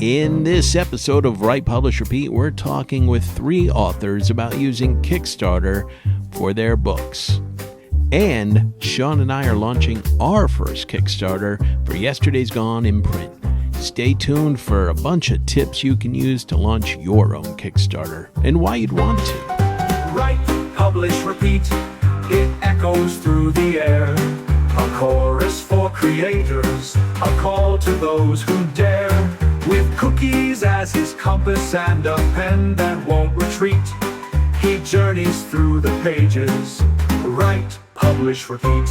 In this episode of Write, Publish, Repeat, we're talking with 3 authors about using Kickstarter for their books. And Sean and I are launching our first Kickstarter for Yesterday's Gone in print. Stay tuned for a bunch of tips you can use to launch your own Kickstarter and why you'd want to. Write, publish, repeat, it echoes through the air. A chorus for creators, a call to those who dare. With cookies as his compass and a pen that won't retreat, he journeys through the pages. Write, publish, repeat.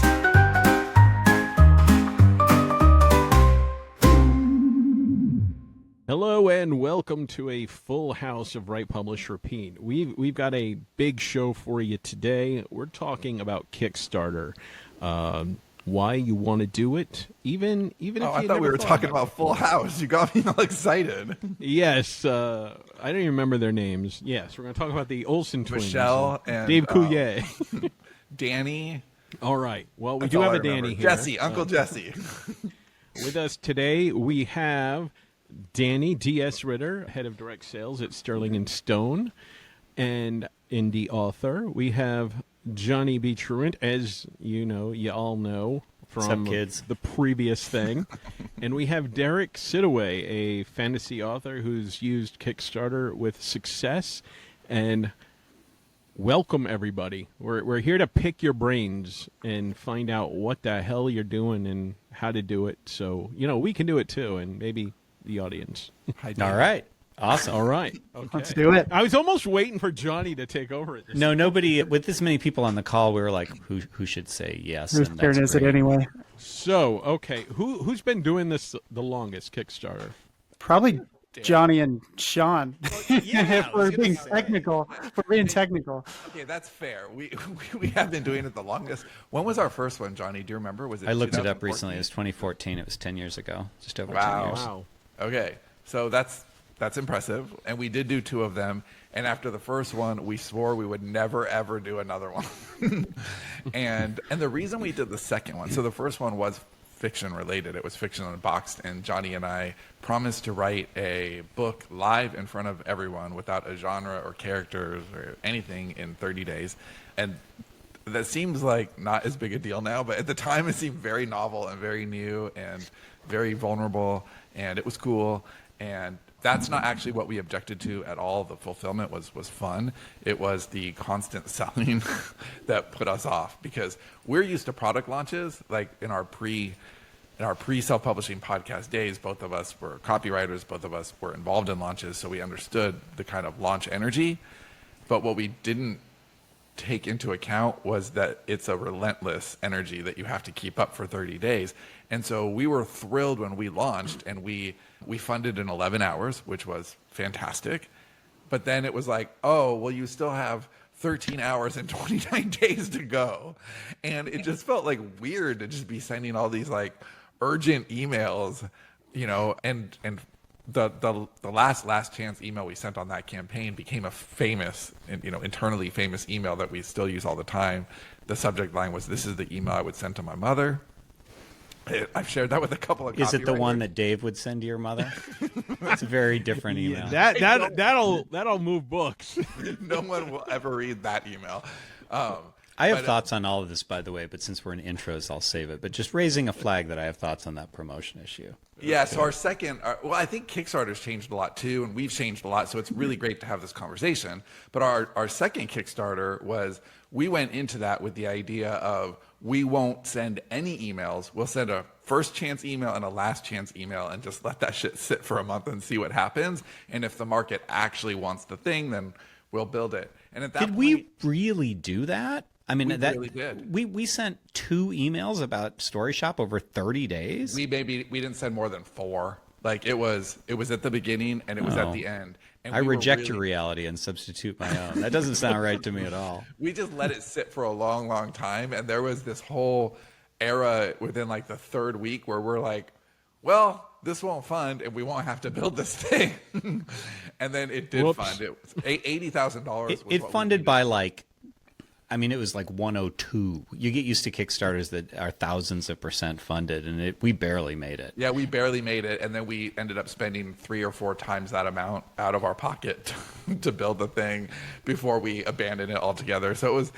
Hello and welcome to a full house of Write, Publish, Repeat. We've got a big show for you today. We're talking about Kickstarter, why you want to do it, even if you I thought we were talking about Full House. You got me all excited. Yes, I don't even remember their names. Yes, we're going to talk about the Olsen twins, Michelle and Dave Coulier, Danny. All right. Well, we That's do all have I a remember. Danny here. Jesse, Uncle Jesse. With us today, we have Danny D.S. Ritter, head of direct sales at Sterling & Stone and indie author. We have Johnny B. Truant, as you all know from the previous thing. And we have Derek Siddoway, a fantasy author who's used Kickstarter with success. And welcome, everybody. We're here to pick your brains and find out what the hell you're doing and how to do it. So, we can do it too, and maybe the audience. All right. Awesome. All right. Okay. Let's do it. I was almost waiting for Johnny to take over at this No, nobody, with this many people on the call, we were like, who should say yes? Whose and turn that's is it great. anyway? So, okay, who's been doing this the longest, Kickstarter? Probably Johnny and Sean. Yeah, if we're being technical. Okay, that's fair. We have been doing it the longest. When was our first one, Johnny? Do you remember? Was it? I looked it up 2014? recently. It was 2014. It was 10 years ago. Just over 10 Wow. years. Wow. Okay, so that's impressive, and we did do 2 of them. And after the first one, we swore we would never ever do another one. and the reason we did the second one, so the first one was fiction related. It was Fiction Unboxed, and Johnny and I promised to write a book live in front of everyone without a genre or characters or anything in 30 days. And that seems like not as big a deal now, but at the time it seemed very novel and very new and very vulnerable, and it was cool. And that's not actually what we objected to at all. The fulfillment was fun. It was the constant selling that put us off, because we're used to product launches. Like in our pre self-publishing podcast days, both of us were copywriters, both of us were involved in launches, so we understood the kind of launch energy. But what we didn't take into account was that it's a relentless energy that you have to keep up for 30 days. And so we were thrilled when we launched, and we funded in 11 hours, which was fantastic. But then it was like, oh, well, you still have 13 hours and 29 days to go. And it just felt like weird to just be sending all these like urgent emails, and the last chance email we sent on that campaign became a famous, internally famous email that we still use all the time. The subject line was, "This is the email I would send to my mother." I've shared that with a couple of Is it the copywriters. one that Dave would send to your mother? It's a very different email. That'll move books. No one will ever read that email. I have thoughts on all of this, by the way, but since we're in intros, I'll save it. But just raising a flag that I have thoughts on that promotion issue. Yeah, so our second, I think Kickstarter's changed a lot too, and we've changed a lot, so it's really great to have this conversation. But our second Kickstarter was, we went into that with the idea of, we won't send any emails. We'll send a first chance email and a last chance email and just let that shit sit for a month and see what happens. And if the market actually wants the thing, then we'll build it. And at that Did point, we really do that? I mean, We that really did. We sent 2 emails about Story Shop over 30 days. we didn't send more than 4. Like it was at the beginning and it was at the end. And I we were reject really- your reality and substitute my own. That doesn't sound right to me at all. We just let it sit for a long, long time. And there was this whole era within like the 3rd week where we're like, well, this won't fund and we won't have to build this thing. And then it did fund. It was $80,000. It funded by like I mean, it was like 102. You get used to Kickstarters that are thousands of % funded, and we barely made it. Yeah, we barely made it, and then we ended up spending 3 or 4 times that amount out of our pocket to build the thing before we abandoned it altogether. So it was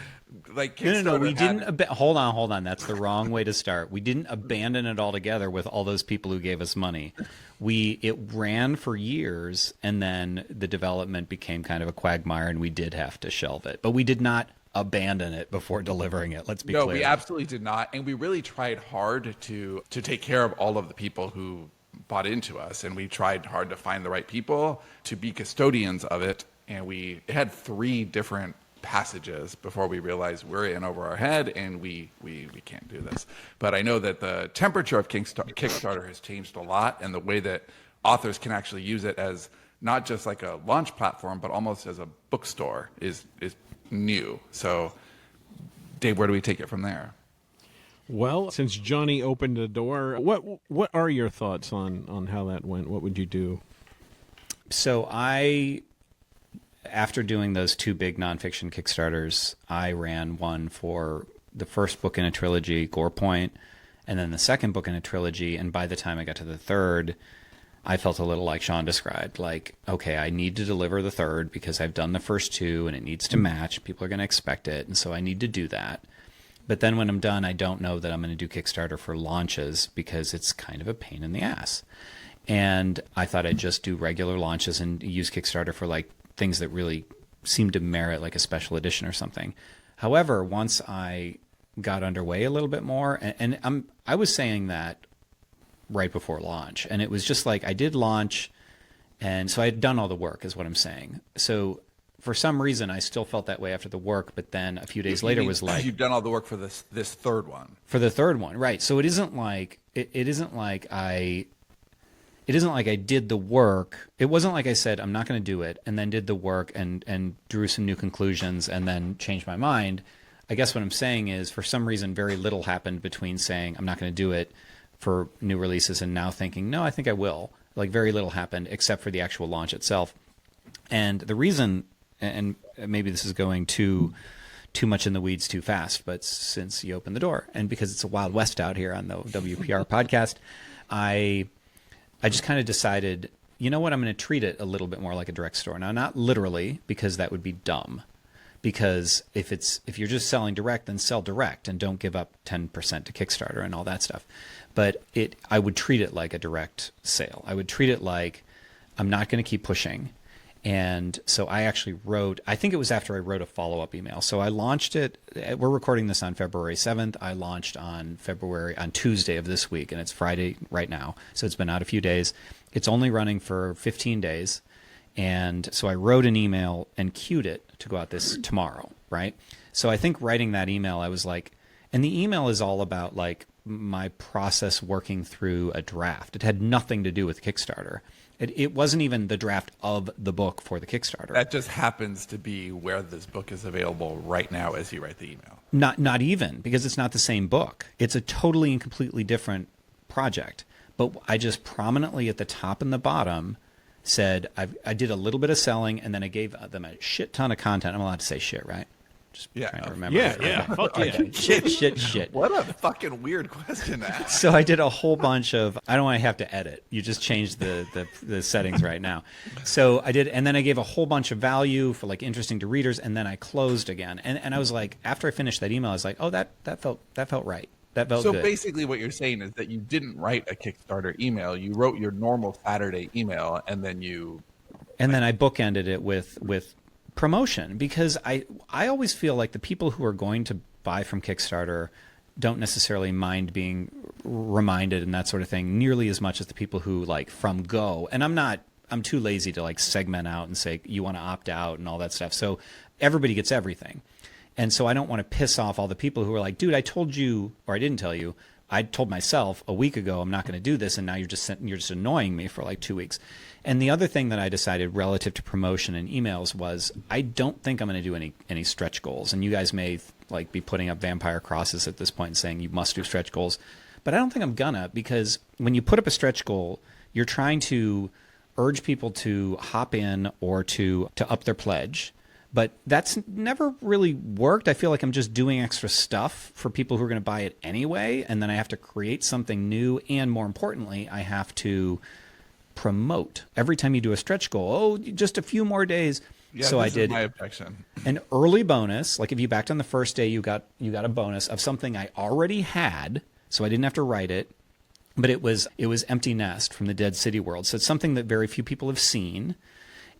like Kickstarter. No, we didn't. Hold on. That's the wrong way to start. We didn't abandon it altogether with all those people who gave us money. It ran for years, and then the development became kind of a quagmire, and we did have to shelve it. But we did not abandon it before delivering it. Let's be clear. No, we absolutely did not, and we really tried hard to take care of all of the people who bought into us, and we tried hard to find the right people to be custodians of it. And it had 3 different passages before we realized we're in over our head and we can't do this. But I know that the temperature of Kickstarter has changed a lot, and the way that authors can actually use it as not just like a launch platform, but almost as a bookstore is new. So, Dave, where do we take it from there? Well, since Johnny opened the door, what are your thoughts on how that went? What would you do? So after doing those 2 big nonfiction Kickstarters, I ran one for the first book in a trilogy, Gore Point, and then the second book in a trilogy. And by the time I got to the third, I felt a little like Sean described, like, okay, I need to deliver the third because I've done the first 2 and it needs to match. People are going to expect it. And so I need to do that. But then when I'm done, I don't know that I'm going to do Kickstarter for launches because it's kind of a pain in the ass. And I thought I'd just do regular launches and use Kickstarter for like things that really seemed to merit like a special edition or something. However, once I got underway a little bit more, and I was saying that right before launch, and it was just like I did launch, and so I had done all the work is what I'm saying. So for some reason I still felt that way after the work, but then a few days later was like, you've done all the work for this third one. For the third one, right? So it isn't like I did the work. It wasn't like I said I'm not going to do it and then did the work and drew some new conclusions and then changed my mind. I guess what I'm saying is for some reason very little happened between saying I'm not going to do it for new releases and now thinking, no, I think I will. Like very little happened except for the actual launch itself. And the reason, and maybe this is going too much in the weeds too fast, but since you opened the door and because it's a Wild West out here on the WPR podcast, I just kind of decided, you know what, I'm going to treat it a little bit more like a direct store. Now, not literally, because that would be dumb. Because if you're just selling direct, then sell direct and don't give up 10% to Kickstarter and all that stuff. But I would treat it like a direct sale. I would treat it like I'm not going to keep pushing. And so I actually wrote, I think it was after I wrote a follow-up email. So I launched it. We're recording this on February 7th. I launched on Tuesday of this week, and it's Friday right now. So it's been out a few days. It's only running for 15 days. And so I wrote an email and queued it to go out this tomorrow, right? So I think writing that email, I was like, and the email is all about like my process working through a draft. It had nothing to do with Kickstarter. It wasn't even the draft of the book for the Kickstarter. That just happens to be where this book is available right now as you write the email. Not even, because it's not the same book. It's a totally and completely different project. But I just prominently at the top and the bottom said I did a little bit of selling, and then I gave them a shit ton of content. I'm allowed to say shit, right? Just trying to remember. Yeah. Fuck yeah. Shit. What a fucking weird question to ask. So I did a whole bunch of, I don't want to have to edit. You just changed the settings right now. So I did, and then I gave a whole bunch of value for like interesting to readers, and then I closed again. And I was like, after I finished that email, I was like, oh, that felt right. That felt so good. Basically what you're saying is that you didn't write a Kickstarter email. You wrote your normal Saturday email, and then I bookended it with promotion, because I always feel like the people who are going to buy from Kickstarter don't necessarily mind being reminded and that sort of thing nearly as much as the people who like from go. And I'm too lazy to like segment out and say you want to opt out and all that stuff. So everybody gets everything. And so I don't want to piss off all the people who are like, dude, I told you, or I didn't tell you. I told myself a week ago I'm not going to do this, and now you're just annoying me for like 2 weeks. And the other thing that I decided relative to promotion and emails was I don't think I'm going to do any stretch goals. And you guys may like be putting up vampire crosses at this point and saying you must do stretch goals, but I don't think I'm gonna, because when you put up a stretch goal, you're trying to urge people to hop in or to up their pledge. But that's never really worked. I feel like I'm just doing extra stuff for people who are going to buy it anyway, and then I have to create something new, and more importantly, I have to promote. Every time you do a stretch goal, oh, just a few more days. Yeah, so I this is did my objection. an early bonus. Like if you backed on the first day, you got a bonus of something I already had, so I didn't have to write it. But it was Empty Nest from the Dead City world. So it's something that very few people have seen.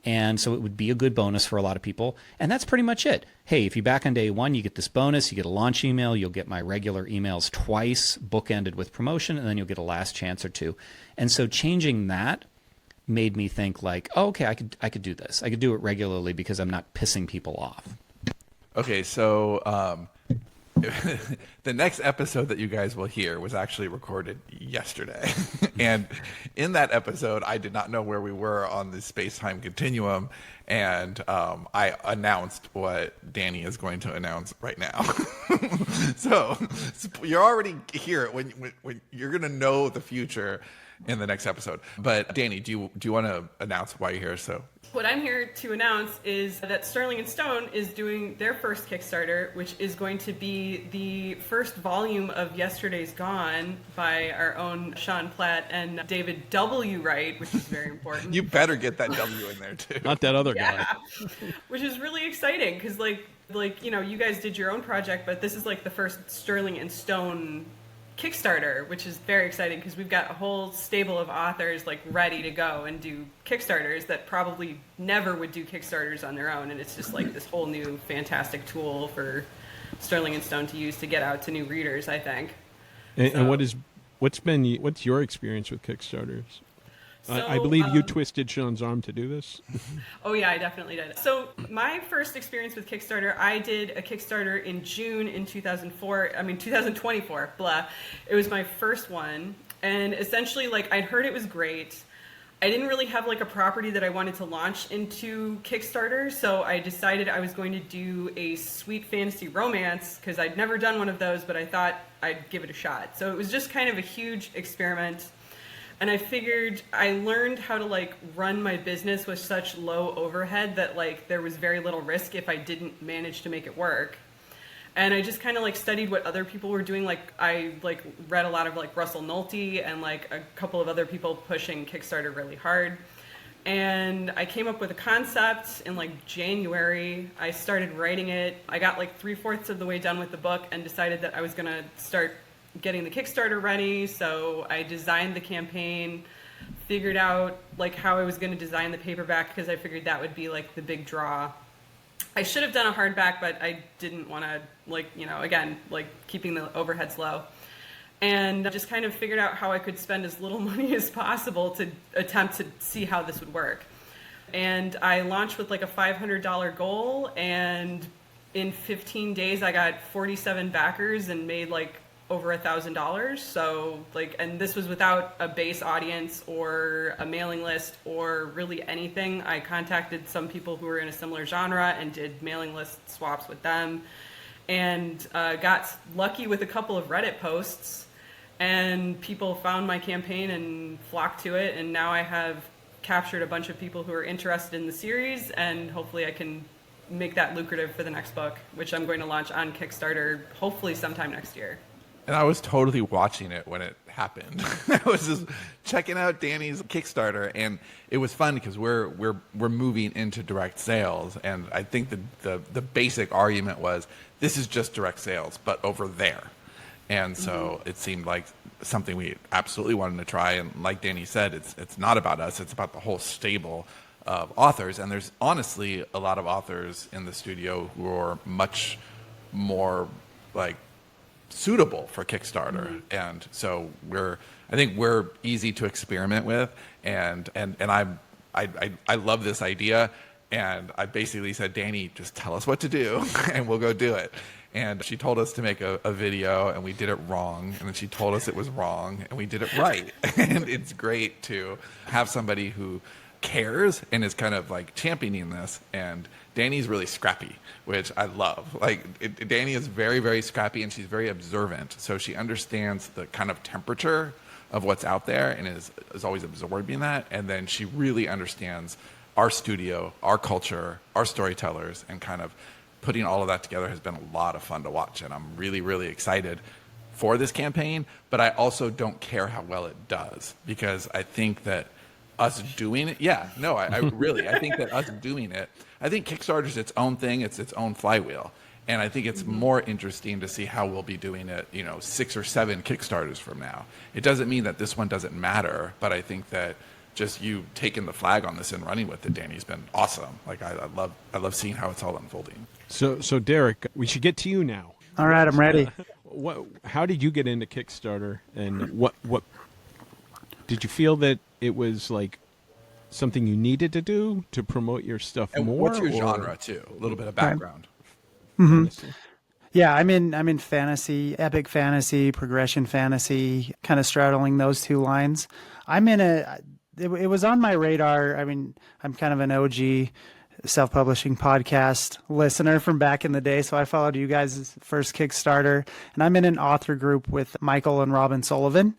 And so it would be a good bonus for a lot of people. And that's pretty much it. Hey, if you back on day one, you get this bonus, you get a launch email, you'll get my regular emails twice, bookended with promotion, and then you'll get a last chance or two. And so changing that made me think like, oh, okay, I could do this. I could do it regularly because I'm not pissing people off. Okay, so the next episode that you guys will hear was actually recorded yesterday. And in that episode, I did not know where we were on the space-time continuum. And I announced what Danni is going to announce right now. So you're already here when you're going to know the future in the next episode. But Danni, do you want to announce why you're here? So what I'm here to announce is that Sterling and Stone is doing their first Kickstarter, which is going to be the first volume of Yesterday's Gone by our own Sean Platt and David W. Wright, which is very important. you better get that W in there too. Not that other guy. Which is really exciting because like you guys did your own project, but this is like the first Sterling and Stone Kickstarter, which is very exciting because we've got a whole stable of authors like ready to go and do Kickstarters that probably never would do Kickstarters on their own, and it's just like this whole new fantastic tool for Sterling and Stone to use to get out to new readers, I think. And what's your experience with Kickstarters? I So, believe you twisted Sean's arm to do this. Oh yeah, I definitely did. So my first experience with Kickstarter, I did a Kickstarter in June in 2024, blah. It was my first one. And essentially like I'd heard it was great. I didn't really have like a property that I wanted to launch into Kickstarter. So I decided I was going to do a sweet fantasy romance because I'd never done one of those, but I thought I'd give it a shot. So it was just kind of a huge experiment. And I figured I learned how to like run my business with such low overhead that like there was very little risk if I didn't manage to make it work. And I just kind of like studied what other people were doing. Like I like read a lot of like Russell Nolte and like a couple of other people pushing Kickstarter really hard. And I came up with a concept in like January. I started writing it. I got like 3/4 of the way done with the book and decided that I was gonna start getting the Kickstarter ready. So I designed the campaign, figured out like how I was going to design the paperback because I figured that would be like the big draw. I should have done a hardback, but I didn't want to again, like keeping the overheads low. And I just kind of figured out how I could spend as little money as possible to attempt to see how this would work. And I launched with like a $500 goal, and in 15 days I got 47 backers and made like over $1,000. So like, and this was without a base audience or a mailing list or really anything. I contacted some people who were in a similar genre and did mailing list swaps with them, and got lucky with a couple of Reddit posts, and people found my campaign and flocked to it. And now I have captured a bunch of people who are interested in the series, and hopefully I can make that lucrative for the next book, which I'm going to launch on Kickstarter hopefully sometime next year. And I was totally watching it when it happened. I was just checking out Danni's Kickstarter, and it was fun because we're moving into direct sales, and I think the basic argument was this is just direct sales, but over there. And so it seemed like something we absolutely wanted to try. And like Danni said, it's not about us; it's about the whole stable of authors. And there's honestly a lot of authors in the studio who are much more like suitable for Kickstarter. And so I think we're easy to experiment with, and I love this idea. And I basically said, Danni, just tell us what to do and we'll go do it. And she told us to make a video, and we did it wrong. And then she told us it was wrong, and we did it right. And it's great to have somebody who cares and is kind of like championing this. And Danni's really scrappy, which I love. Like Danni is very, very scrappy, and she's very observant. So she understands the kind of temperature of what's out there and is always absorbing that. And then she really understands our studio, our culture, our storytellers, and kind of putting all of that together has been a lot of fun to watch. And I'm really, really excited for this campaign, but I also don't care how well it does, because I think that us doing it, I really, I think that us doing it, I think Kickstarter's its own thing, it's its own flywheel. And I think it's more interesting to see how we'll be doing it, 6 or 7 Kickstarters from now. It doesn't mean that this one doesn't matter, but I think that just you taking the flag on this and running with it, Danny's been awesome. Like I love seeing how it's all unfolding. So Derek, we should get to you now. All right, I'm ready. How did you get into Kickstarter, and what did you feel that it was like something you needed to do to promote your stuff And more? what's your genre too? A little bit of background. Yeah, I'm in fantasy, epic fantasy, progression fantasy, kind of straddling those two lines. It was on my radar. I mean, I'm kind of an OG self-publishing podcast listener from back in the day, so I followed you guys' first Kickstarter, and I'm in an author group with Michael and Robin Sullivan,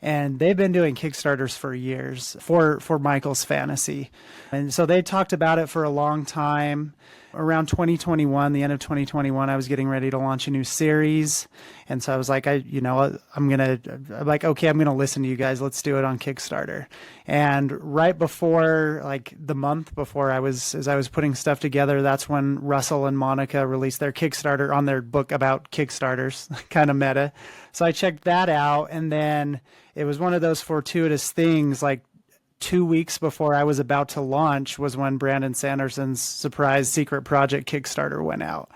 and they've been doing Kickstarters for years for Michael's fantasy. And so they talked about it for a long time. Around 2021, the end of 2021, I was getting ready to launch a new series. And so I was like, I'm going to listen to you guys. Let's do it on Kickstarter. And right before, like the month before as I was putting stuff together, that's when Russell and Monica released their Kickstarter on their book about Kickstarters, kind of meta. So I checked that out. And then it was one of those fortuitous things, like 2 weeks before I was about to launch was when Brandon Sanderson's surprise secret project Kickstarter went out.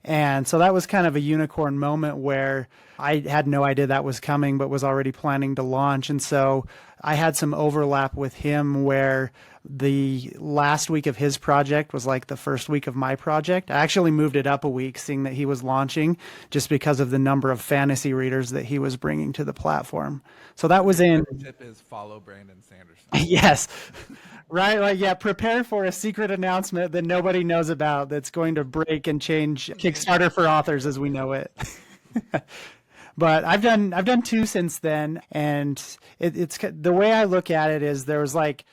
And so that was kind of a unicorn moment where I had no idea that was coming, but was already planning to launch. And so I had some overlap with him where the last week of his project was like the first week of my project. I actually moved it up a week, seeing that he was launching, just because of the number of fantasy readers that he was bringing to the platform. So that was in... The tip is follow Brandon Sanderson. Yes. Right? Like, yeah, prepare for a secret announcement that nobody knows about that's going to break and change Kickstarter for authors as we know it. But I've done 2 since then, and it's the way I look at it is there was like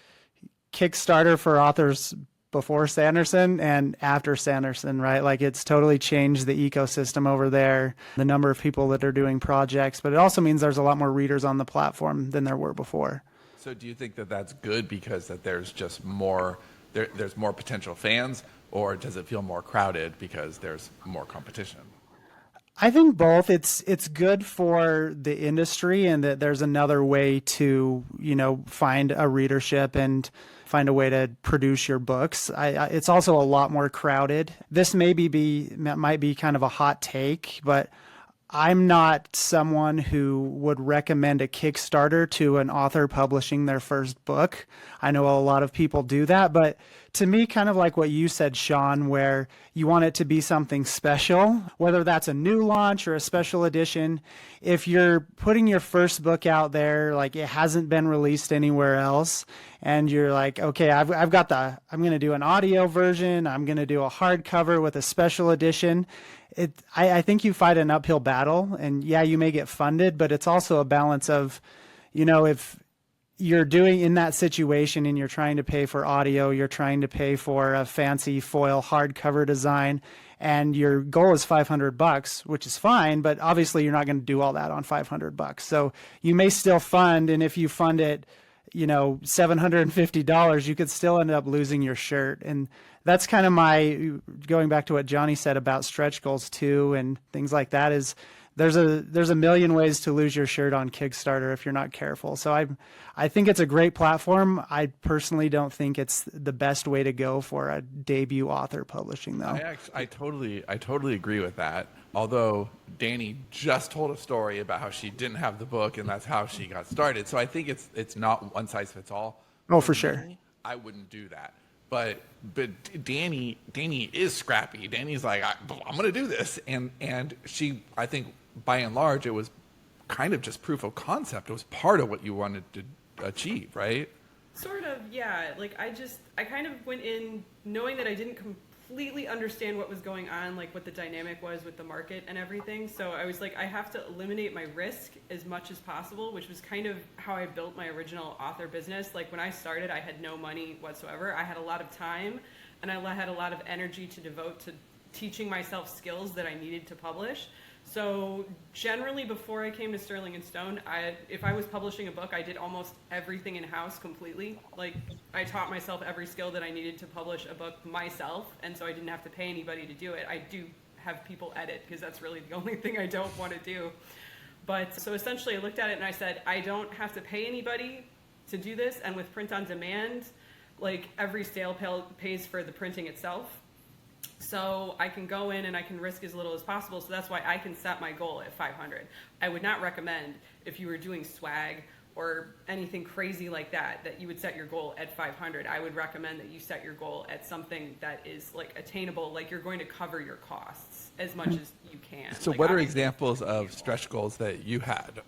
Kickstarter for authors before Sanderson and after Sanderson, right? Like it's totally changed the ecosystem over there, the number of people that are doing projects, but it also means there's a lot more readers on the platform than there were before. So do you think that that's good because that there's just more, there's more potential fans, or does it feel more crowded because there's more competition? I think both. It's good for the industry, and that there's another way to, find a readership and find a way to produce your books. It's also a lot more crowded. This might be kind of a hot take, but I'm not someone who would recommend a Kickstarter to an author publishing their first book. I know a lot of people do that, but to me, kind of like what you said, Sean, where you want it to be something special, whether that's a new launch or a special edition. If you're putting your first book out there, like it hasn't been released anywhere else, and you're like, okay, I'm going to do an audio version, I'm going to do a hardcover with a special edition. I think you fight an uphill battle, and yeah, you may get funded, but it's also a balance of, if you're doing in that situation and you're trying to pay for audio, you're trying to pay for a fancy foil hardcover design, and your goal is $500, which is fine, but obviously you're not going to do all that on $500. So you may still fund, and if you fund it, $750, you could still end up losing your shirt. And that's kind of going back to what Johnny said about stretch goals too, and things like that, is there's a million ways to lose your shirt on Kickstarter if you're not careful. So I think it's a great platform. I personally don't think it's the best way to go for a debut author publishing, though. I totally agree with that. Although Danni just told a story about how she didn't have the book and that's how she got started. So I think it's not one size fits all. Oh, for sure. I wouldn't do that. But Danni is scrappy. Danni's like, I'm going to do this, and she, I think by and large, it was kind of just proof of concept. It was part of what you wanted to achieve, right? Sort of, yeah. Like I kind of went in knowing that I didn't completely understand what was going on, like what the dynamic was with the market and everything. So I was like, I have to eliminate my risk as much as possible, which was kind of how I built my original author business. Like when I started, I had no money whatsoever. I had a lot of time and I had a lot of energy to devote to teaching myself skills that I needed to publish. So generally before I came to Sterling and Stone, if I was publishing a book, I did almost everything in-house completely. Like I taught myself every skill that I needed to publish a book myself, and so I didn't have to pay anybody to do it. I do have people edit because that's really the only thing I don't want to do. But so essentially I looked at it and I said, I don't have to pay anybody to do this, and with print on demand, like every sale pays for the printing itself. So I can go in and I can risk as little as possible. So that's why I can set my goal at 500. I would not recommend if you were doing swag or anything crazy like that, that you would set your goal at 500. I would recommend that you set your goal at something that is like attainable, like you're going to cover your costs as much as you can. So like, what are examples of stretch goals that you had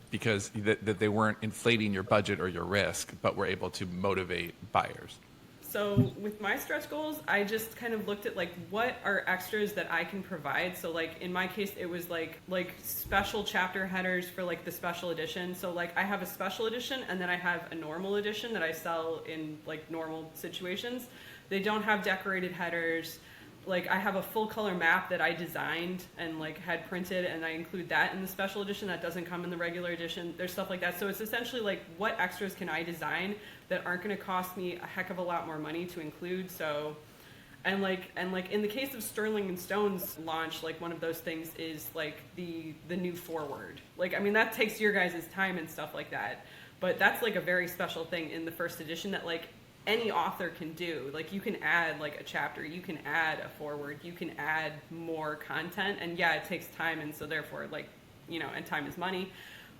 because that they weren't inflating your budget or your risk, but were able to motivate buyers? So with my stretch goals, I just kind of looked at like what are extras that I can provide. So like in my case, it was like special chapter headers for like the special edition. So like I have a special edition and then I have a normal edition that I sell in like normal situations. They don't have decorated headers. Like I have a full color map that I designed and like had printed, and I include that in the special edition that doesn't come in the regular edition. There's stuff like that. So it's essentially like what extras can I design that aren't going to cost me a heck of a lot more money to include. So and like in the case of Sterling and Stone's launch, like one of those things is like the new foreword. Like I mean that takes your guys' time and stuff like that. But that's like a very special thing in the first edition that like any author can do. Like you can add like a chapter, you can add a foreword, you can add more content, and yeah, it takes time, and so therefore like, you know, and time is money,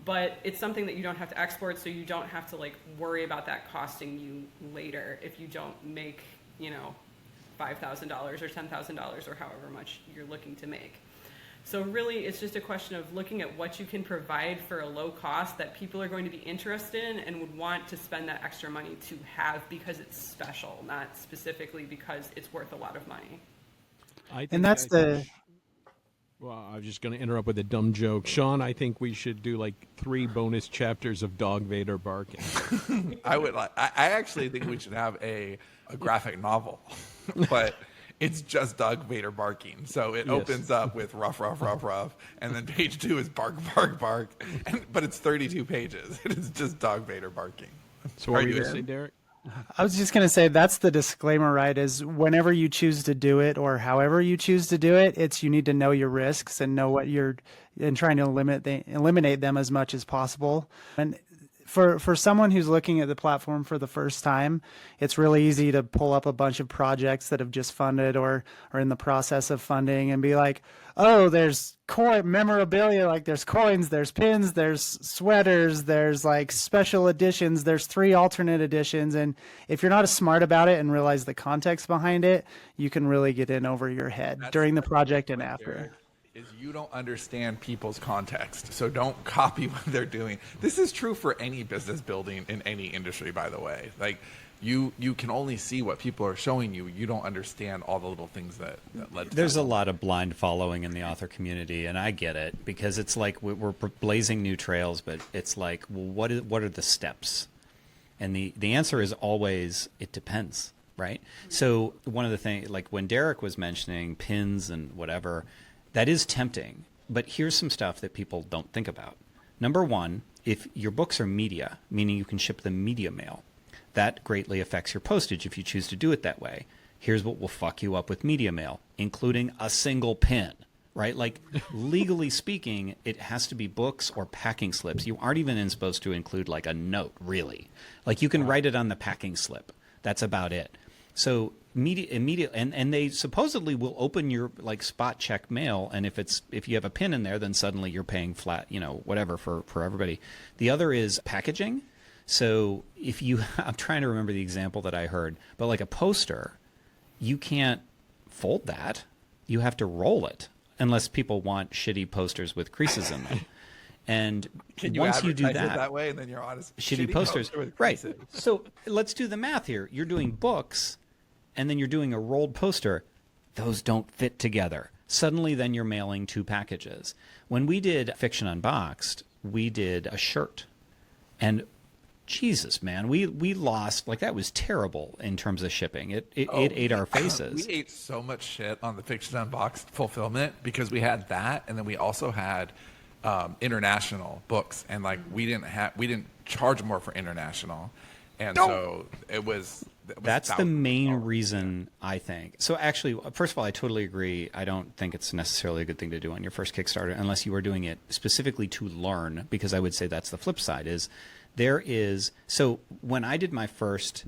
but it's something that you don't have to export, so you don't have to like worry about that costing you later if you don't make, you know, $5,000 or $10,000 or however much you're looking to make. So really, it's just a question of looking at what you can provide for a low cost that people are going to be interested in and would want to spend that extra money to have because it's special, not specifically because it's worth a lot of money. Well, I was just going to interrupt with a dumb joke. Sean, I think we should do like 3 bonus chapters of Dog Vader barking. I actually think we should have a graphic novel, but it's just Dog Vader barking. So it opens up with ruff, ruff, ruff, ruff, and then page 2 is bark, bark, bark. But it's 32 pages. It is just Dog Vader barking. So what are you going to say, Derek? I was just going to say that's the disclaimer, right? Is whenever you choose to do it or however you choose to do it, it's you need to know your risks and know what you're and trying to eliminate them as much as possible. And for someone who's looking at the platform for the first time, it's really easy to pull up a bunch of projects that have just funded or are in the process of funding and be like, oh, there's memorabilia, like there's coins, there's pins, there's sweaters, there's like special editions, there's 3 alternate editions. And if you're not as smart about it and realize the context behind it, you can really get in over your head during the project and after. Is you don't understand people's context, so don't copy what they're doing. This is true for any business building in any industry, by the way. Like you can only see what people are showing you. You don't understand all the little things that led to There's that. a lot of blind following in the author community, and I get it because it's like we're blazing new trails, but it's like, well, what are the steps? And the answer is always it depends, right? So one of the things, like when Derek was mentioning pins and whatever, that is tempting, but here's some stuff that people don't think about. Number one, if your books are media, meaning you can ship them media mail, that greatly affects your postage if you choose to do it that way. Here's what will fuck you up with media mail, including a single pin, right? Like legally speaking, it has to be books or packing slips. You aren't even supposed to include like a note, really. Like you can write it on the packing slip. That's about it. So and they supposedly will open your like spot check mail, and if you have a pin in there, then suddenly you're paying flat, you know, whatever for everybody. The other is packaging. So I'm trying to remember the example that I heard, but like a poster, you can't fold that. You have to roll it unless people want shitty posters with creases in them. And once you do that way, and then you're honest. Shitty posters, right? So let's do the math here. You're doing books, and then you're doing a rolled poster. those don't fit together. Suddenly, then you're mailing 2 packages. When we did Fiction Unboxed, we did a shirt. And Jesus, man, we lost, like, that was terrible in terms of shipping. It ate our faces. We ate so much shit on the Fiction Unboxed fulfillment because we had that, and then we also had international books, and like we didn't charge more for international, and so it was. That's the main reason, I think. So actually, first of all, I totally agree. I don't think it's necessarily a good thing to do on your first Kickstarter unless you are doing it specifically to learn, because I would say that's the flip side is so when I did my first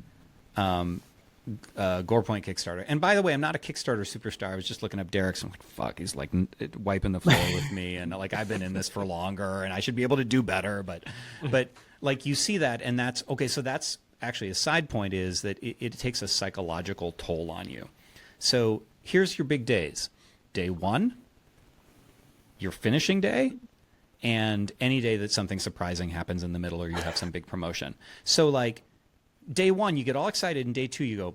Gore Point Kickstarter, and by the way, I'm not a Kickstarter superstar. I was just looking up Derek's. I'm like, fuck, he's like wiping the floor with me, and like I've been in this for longer, and I should be able to do better. But like you see that, and that's okay. So that's actually a side point is that it takes a psychological toll on you. So here's your big days: day 1, your finishing day, and any day that something surprising happens in the middle or you have some big promotion. So like day 1, you get all excited, and day 2, you go,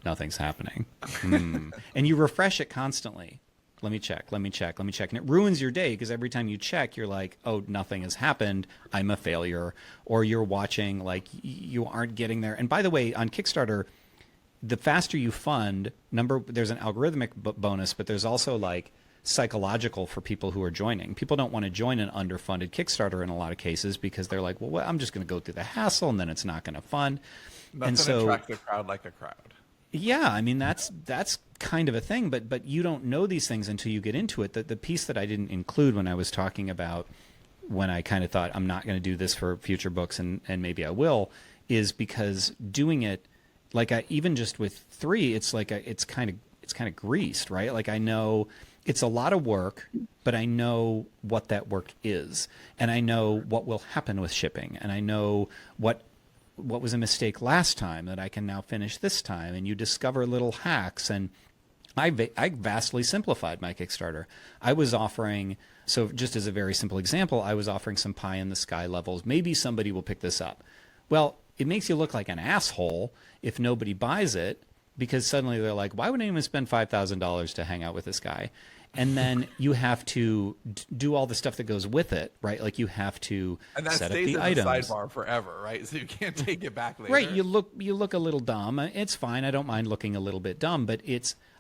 nothing's happening. And you refresh it constantly. Let me check. And it ruins your day because every time you check, you're like, oh, nothing has happened. I'm a failure. Or you're watching, like, you aren't getting there. And by the way, on Kickstarter, the faster you fund, there's an algorithmic bonus, but there's also like psychological for people who are joining. People don't want to join an underfunded Kickstarter in a lot of cases because they're like, well, I'm just going to go through the hassle and then it's not going to fund. That's an attractive crowd like a crowd. Yeah, I mean that's kind of a thing, but you don't know these things until you get into it. The piece that I didn't include when I was talking about when I kind of thought I'm not going to do this for future books and maybe I will, is because doing it like even just with 3, it's like it's kind of greased, right? Like I know it's a lot of work, but I know what that work is, and I know what will happen with shipping, and I know what was a mistake last time that I can now finish this time, and you discover little hacks. And I vastly simplified my Kickstarter. I was offering, so just as a very simple example, I was offering some pie in the sky levels. Maybe somebody will pick this up. Well, it makes you look like an asshole if nobody buys it, because suddenly they're like, why would anyone spend $5,000 to hang out with this guy? And then you have to do all the stuff that goes with it, right? Like you have to set up the items. And that stays in the sidebar forever, right? So you can't take it back later. Right, you look a little dumb. It's fine. I don't mind looking a little bit dumb, but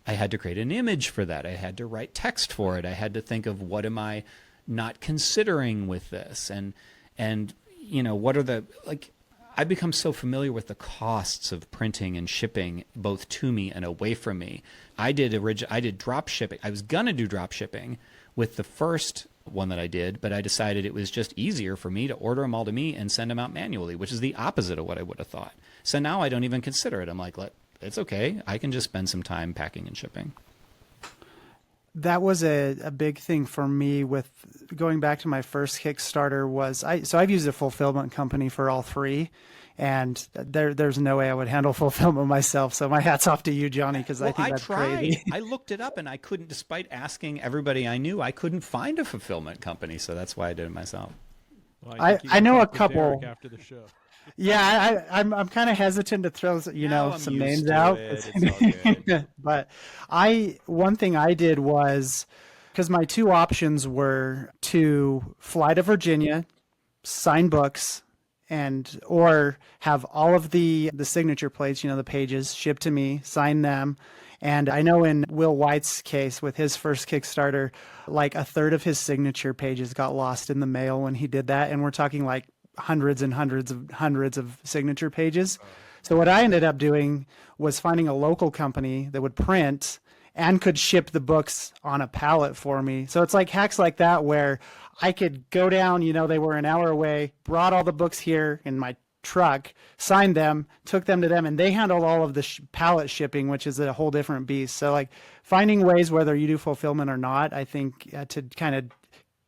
I had to create an image for that. I had to write text for it. I had to think of what am I not considering with this, and you know, what are the, like, I've become so familiar with the costs of printing and shipping, both to me and away from me. I did drop shipping. I was gonna do drop shipping with the first one that I did, but I decided it was just easier for me to order them all to me and send them out manually, which is the opposite of what I would have thought. So now I don't even consider it. I'm like, it's okay. I can just spend some time packing and shipping. That was a big thing for me with going back to my first Kickstarter was I've used a fulfillment company for all 3, and there's no way I would handle fulfillment myself. So my hat's off to you, Johnny, because I think that's crazy. I looked it up and I couldn't, despite asking everybody I knew, I couldn't find a fulfillment company. So that's why I did it myself. Well, I know a couple after the show. Yeah, I'm kind of hesitant to throw some names out, but one thing I did was, because my 2 options were to fly to Virginia, sign books, or have all of the signature plates, the pages, shipped to me, sign them. And I know in Will White's case with his first Kickstarter, like a third of his signature pages got lost in the mail when he did that, and we're talking like hundreds and hundreds of signature pages. So what I ended up doing was finding a local company that would print and could ship the books on a pallet for me. So it's like hacks like that where I could go down, they were an hour away, brought all the books here in my truck, signed them, took them to them, and they handled all of the pallet shipping, which is a whole different beast. So like finding ways, whether you do fulfillment or not, I think to kind of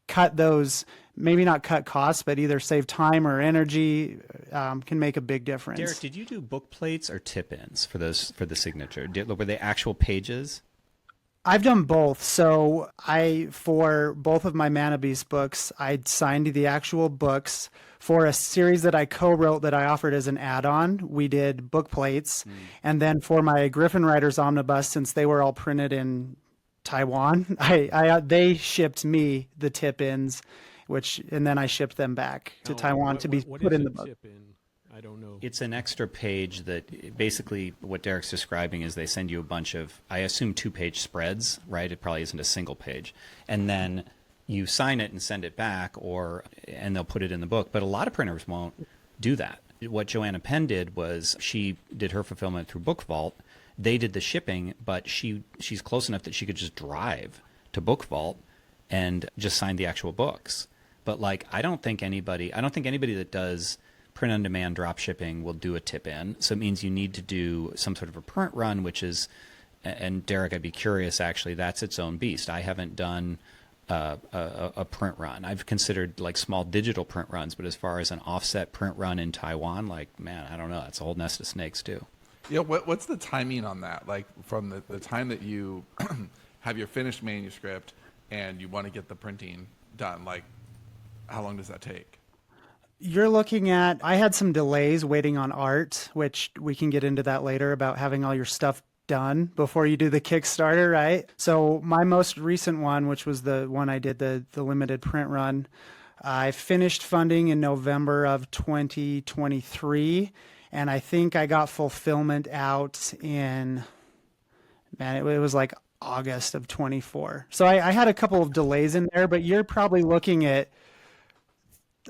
cut those, maybe not cut costs, but either save time or energy, can make a big difference. Derek, did you do book plates or tip-ins for the signature? Were they actual pages? I've done both. So for both of my Mana Beast books, I signed the actual books. For a series that I co-wrote that I offered as an add-on, we did book plates. And then for my Griffin Riders Omnibus, since they were all printed in Taiwan, they shipped me the tip-ins, and then I shipped them back to Taiwan to be put in the book. Tip-in? I don't know. It's an extra page that basically what Derek's describing is they send you a bunch of, I assume, 2-page spreads, right? It probably isn't a single page. And then you sign it and send it back, and they'll put it in the book. But a lot of printers won't do that. What Joanna Penn did was she did her fulfillment through Book Vault. They did the shipping, but she's close enough that she could just drive to Book Vault and just sign the actual books. But like, I don't think anybody that does print on demand drop shipping will do a tip in. So it means you need to do some sort of a print run, which is, and Derek, I'd be curious, actually, that's its own beast. I haven't done a print run. I've considered like small digital print runs, but as far as an offset print run in Taiwan, like, man, I don't know. That's a whole nest of snakes too. Yeah, what's the timing on that? Like from the time that you have your finished manuscript and you want to get the printing done, like how long does that take? You're looking at, I had some delays waiting on art, which we can get into that later about having all your stuff done before you do the Kickstarter, right? So my most recent one, which was the one I did the limited print run, I finished funding in November of 2023, and I think I got fulfillment out in, man, it was like August of 24. So I had a couple of delays in there, but you're probably looking at,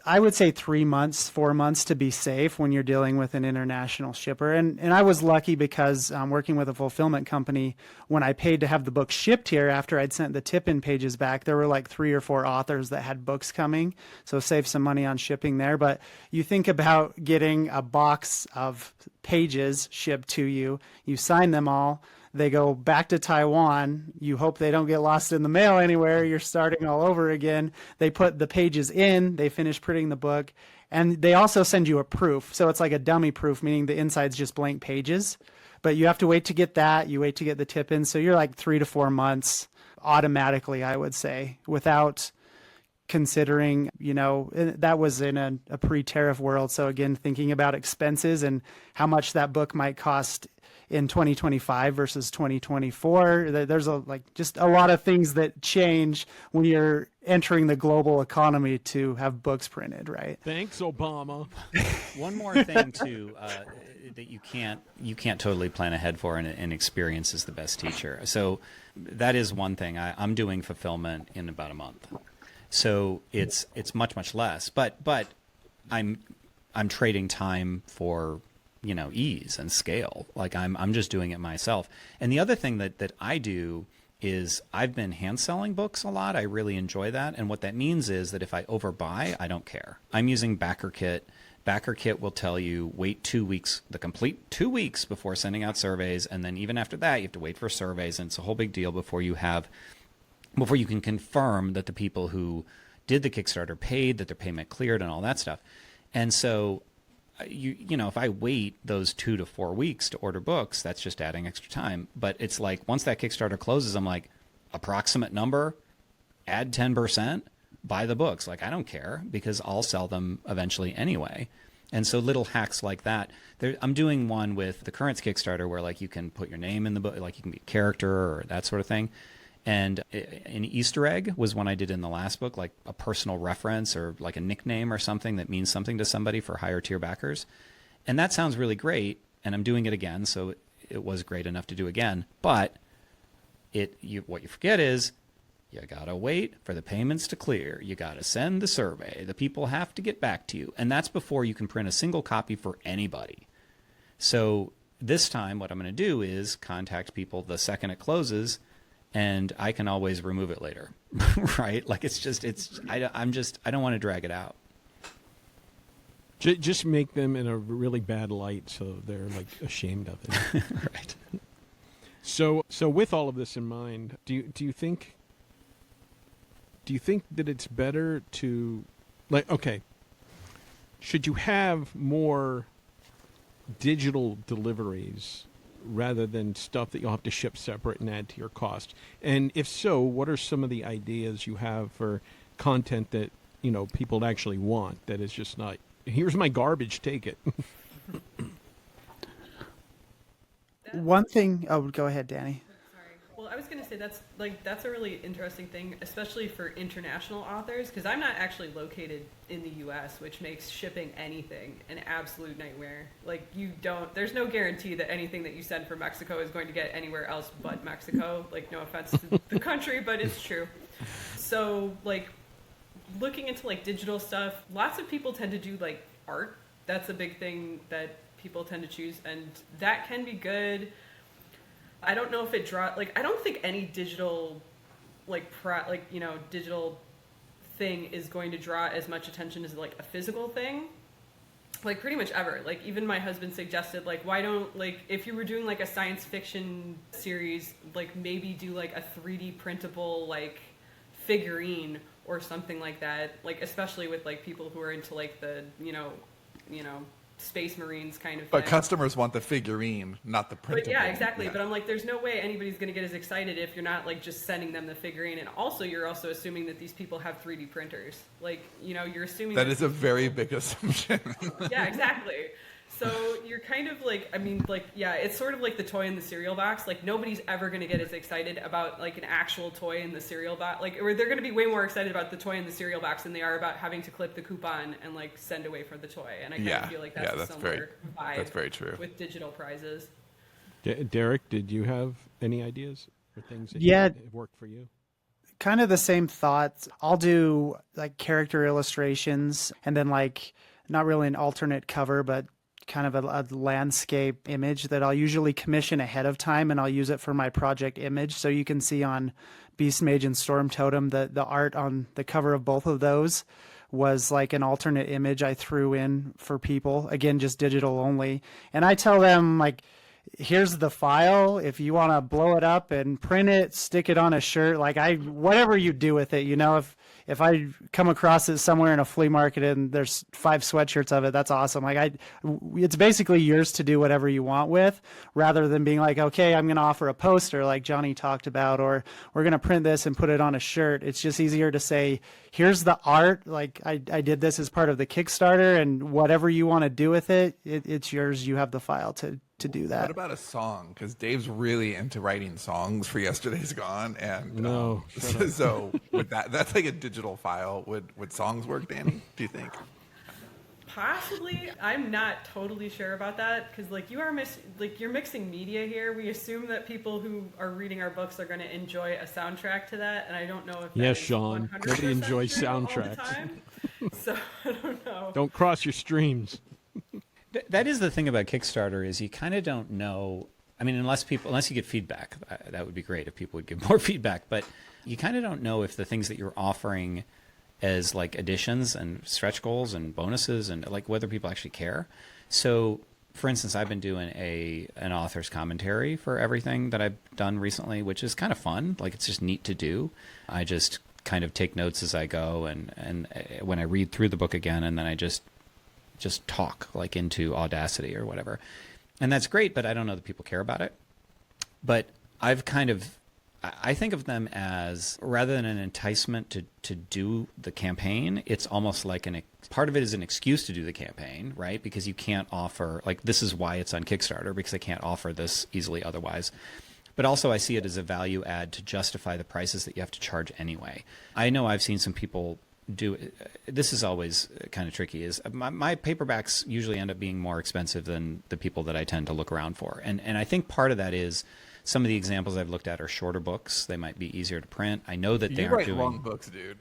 I would say 3 months, 4 months to be safe when you're dealing with an international shipper. And I was lucky because working with a fulfillment company, when I paid to have the book shipped here after I'd sent the tip-in pages back, there were like 3 or 4 authors that had books coming. So save some money on shipping there. But you think about getting a box of pages shipped to you, you sign them all, they go back to Taiwan. You hope they don't get lost in the mail anywhere. You're starting all over again. They put the pages in. They finish printing the book. And they also send you a proof. So it's like a dummy proof, meaning the inside's just blank pages. But you have to wait to get that. You wait to get the tip in. So you're like 3 to 4 months automatically, I would say, without considering, that was in a pre-tariff world. So again, thinking about expenses and how much that book might cost in 2025 versus 2024. There's just a lot of things that change when you're entering the global economy to have books printed, right? Thanks, Obama. One more thing too that you can't totally plan ahead for, and experience is the best teacher. So that is one thing. I'm doing fulfillment in about a month, so it's much less. But I'm trading time for ease and scale. Like I'm just doing it myself. And the other thing that I do is I've been hand selling books a lot. I really enjoy that. And what that means is that if I overbuy, I don't care. I'm using BackerKit. BackerKit will tell you wait 2 weeks, the complete 2 weeks before sending out surveys. And then even after that, you have to wait for surveys. And it's a whole big deal before you can confirm that the people who did the Kickstarter paid, that their payment cleared and all that stuff. And so if I wait those 2 to 4 weeks to order books, that's just adding extra time. But it's like once that Kickstarter closes, I'm like, approximate number, add 10%, buy the books. Like I don't care because I'll sell them eventually anyway. And so little hacks like that. I'm doing one with the Currents Kickstarter where like you can put your name in the book, like you can be a character or that sort of thing. And an Easter egg was one I did in the last book, like a personal reference or like a nickname or something that means something to somebody for higher tier backers. And that sounds really great. And I'm doing it again. So it was great enough to do again. But what you forget is you got to wait for the payments to clear. You got to send the survey. The people have to get back to you. And that's before you can print a single copy for anybody. So this time what I'm going to do is contact people the second it closes, and I can always remove it later, right? Like I don't want to drag it out. Just make them in a really bad light so they're like ashamed of it. Right. So with all of this in mind, do you think that it's better to, like, okay, should you have more digital deliveries rather than stuff that you'll have to ship separate and add to your cost? And if so, what are some of the ideas you have for content that, people actually want, that is just not, here's my garbage, take it? One thing, oh, go ahead, Danny. Sorry. Well, I was going to say that's a really interesting thing, especially for international authors, because I'm not actually located in the U.S., which makes shipping anything an absolute nightmare. Like, there's no guarantee that anything that you send from Mexico is going to get anywhere else but Mexico. Like, no offense to the country, but it's true. So, like, looking into like digital stuff, lots of people tend to do like art. That's a big thing that people tend to choose, and that can be good. I don't know if it I don't think any digital digital thing is going to draw as much attention as like a physical thing, like pretty much ever. Like, even my husband suggested, like, why don't, like, if you were doing like a science fiction series, like maybe do like a 3D printable like figurine or something like that, like especially with like people who are into like the Space Marines kind of thing. But customers want the figurine, not the printable. But yeah, exactly. Yeah. But I'm like, there's no way anybody's going to get as excited if you're not like just sending them the figurine. And also, you're also assuming that these people have 3D printers. Like, you're assuming that is a very big assumption. Yeah, exactly. So you're kind of like, it's sort of like the toy in the cereal box. Like, nobody's ever going to get as excited about like an actual toy in the cereal box. Like, or they're going to be way more excited about the toy in the cereal box than they are about having to clip the coupon and like send away for the toy. And I kind of feel like that's a similar vibe. That's very true. With digital prizes. Derek, did you have any ideas for things that have worked for you? Kind of the same thoughts. I'll do like character illustrations, and then like not really an alternate cover, but kind of a landscape image that I'll usually commission ahead of time, and I'll use it for my project image. So you can see on Beast Mage and Storm Totem, the art on the cover of both of those was like an alternate image I threw in for people. Again, just digital only. And I tell them, like, here's the file. If you want to blow it up and print it, stick it on a shirt, like whatever you do with it, if I come across it somewhere in a flea market and there's 5 sweatshirts of it, that's awesome. Like it's basically yours to do whatever you want with, rather than being like, okay, I'm going to offer a poster like Johnny talked about, or we're going to print this and put it on a shirt. It's just easier to say, here's the art. Like I did this as part of the Kickstarter, and whatever you want to do with it, it's yours. You have the file to do that. What about a song? Because Dave's really into writing songs for Yesterday's Gone, and so with that's like a digital file. Would songs work, Danny? Do you think? Possibly. I'm not totally sure about that, because like you're mixing media here. We assume that people who are reading our books are going to enjoy a soundtrack to that, and I don't know if yes, Sean. Nobody enjoys soundtracks. So I don't know. Don't cross your streams. That is the thing about Kickstarter, is you kind of don't know. I mean, unless you get feedback, that would be great if people would give more feedback. But you kind of don't know if the things that you're offering as like additions and stretch goals and bonuses, and like whether people actually care. So, for instance, I've been doing an author's commentary for everything that I've done recently, which is kind of fun. Like, it's just neat to do. I just kind of take notes as I go, and when I read through the book again, and then I just talk like into Audacity or whatever. And that's great, but I don't know that people care about it. But I think of them as, rather than an enticement to do the campaign, it's almost like part of it is an excuse to do the campaign, right? Because you can't offer, like, this is why it's on Kickstarter, because I can't offer this easily otherwise. But also I see it as a value add to justify the prices that you have to charge anyway. I know I've seen some people this is always kind of tricky, is my paperbacks usually end up being more expensive than the people that I tend to look around for. And I think part of that is some of the examples I've looked at are shorter books. They might be easier to print. I know that they aren't doing long books, dude.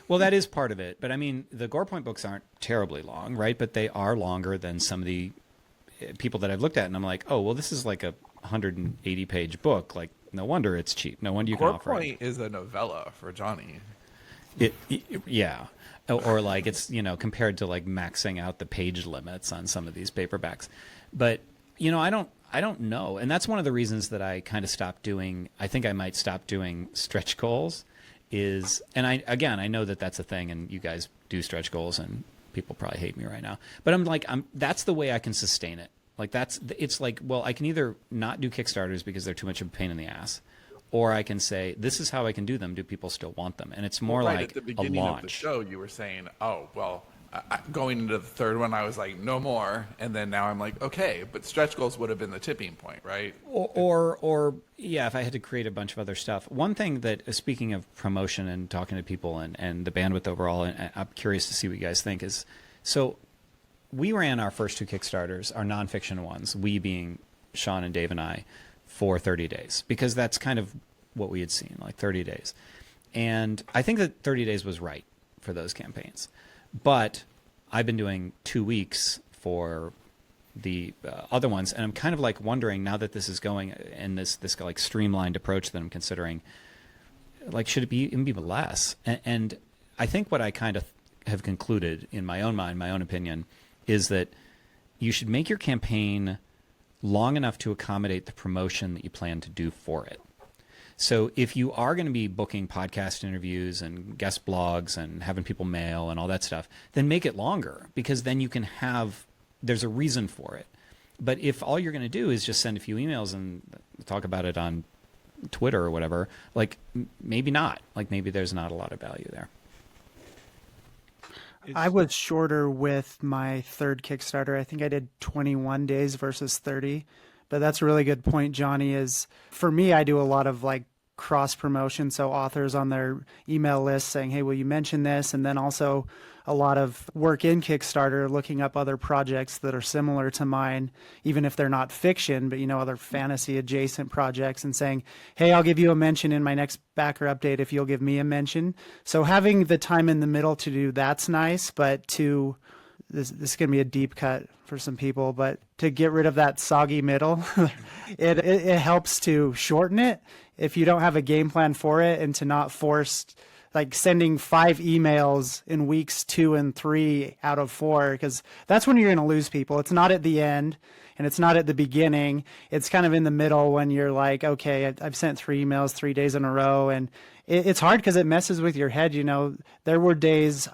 Well, that is part of it. But I mean, the Gore Point books aren't terribly long, right? But they are longer than some of the people that I've looked at. And I'm like, oh, well, this is like a 180-page book. Like, no wonder it's cheap. No wonder you can offer it. Gore Point is a novella for Johnny. Yeah. Or like it's, compared to like maxing out the page limits on some of these paperbacks. But, I don't know. And that's one of the reasons that I kind of stopped doing, I think I might stop doing stretch goals and I know that that's a thing, and you guys do stretch goals and people probably hate me right now. But I'm like, that's the way I can sustain it. Like it's like, well, I can either not do Kickstarters because they're too much of a pain in the ass, or I can say, this is how I can do them. Do people still want them? And it's more Right, like at the a beginning launch. of the show, you were saying, "Oh, well." Going into the third one, I was like, "No more," and then now I'm like, "Okay." But stretch goals would have been the tipping point, right? Or yeah, if I had to create a bunch of other stuff. One thing that, speaking of promotion and talking to people and the bandwidth overall, and I'm curious to see what you guys think is, so we ran our first 2 Kickstarters, our nonfiction ones, we being Sean and Dave and I, for 30 days, because that's kind of what we had seen, like 30 days. And I think that 30 days was right for those campaigns. But I've been doing 2 weeks for the other ones, and I'm kind of like wondering, now that this is going in this like streamlined approach that I'm considering, like, should it be even be less? And I think what I kind of have concluded in my own mind, my own opinion, is that you should make your campaign long enough to accommodate the promotion that you plan to do for it. So if you are going to be booking podcast interviews and guest blogs and having people mail and all that stuff, then make it longer, because then you can have, there's a reason for it. But if all you're going to do is just send a few emails and talk about it on Twitter or whatever, like maybe not. Like maybe there's not a lot of value there. I was shorter with my third Kickstarter. I think I did 21 days versus 30. But that's a really good point, Johnny, is for me, I do a lot of like cross promotion. So authors on their email list saying, hey, will you mention this? And then also a lot of work in Kickstarter, looking up other projects that are similar to mine, even if they're not fiction, but, other fantasy adjacent projects, and saying, hey, I'll give you a mention in my next backer update if you'll give me a mention. So having the time in the middle to do that's nice, but this is going to be a deep cut for some people, but to get rid of that soggy middle, it helps to shorten it if you don't have a game plan for it, and to not force like sending 5 emails in weeks 2 and 3 out of 4, because that's when you're going to lose people. It's not at the end and it's not at the beginning. It's kind of in the middle when you're like, okay, I've sent 3 emails 3 days in a row, and it's hard because it messes with your head. There's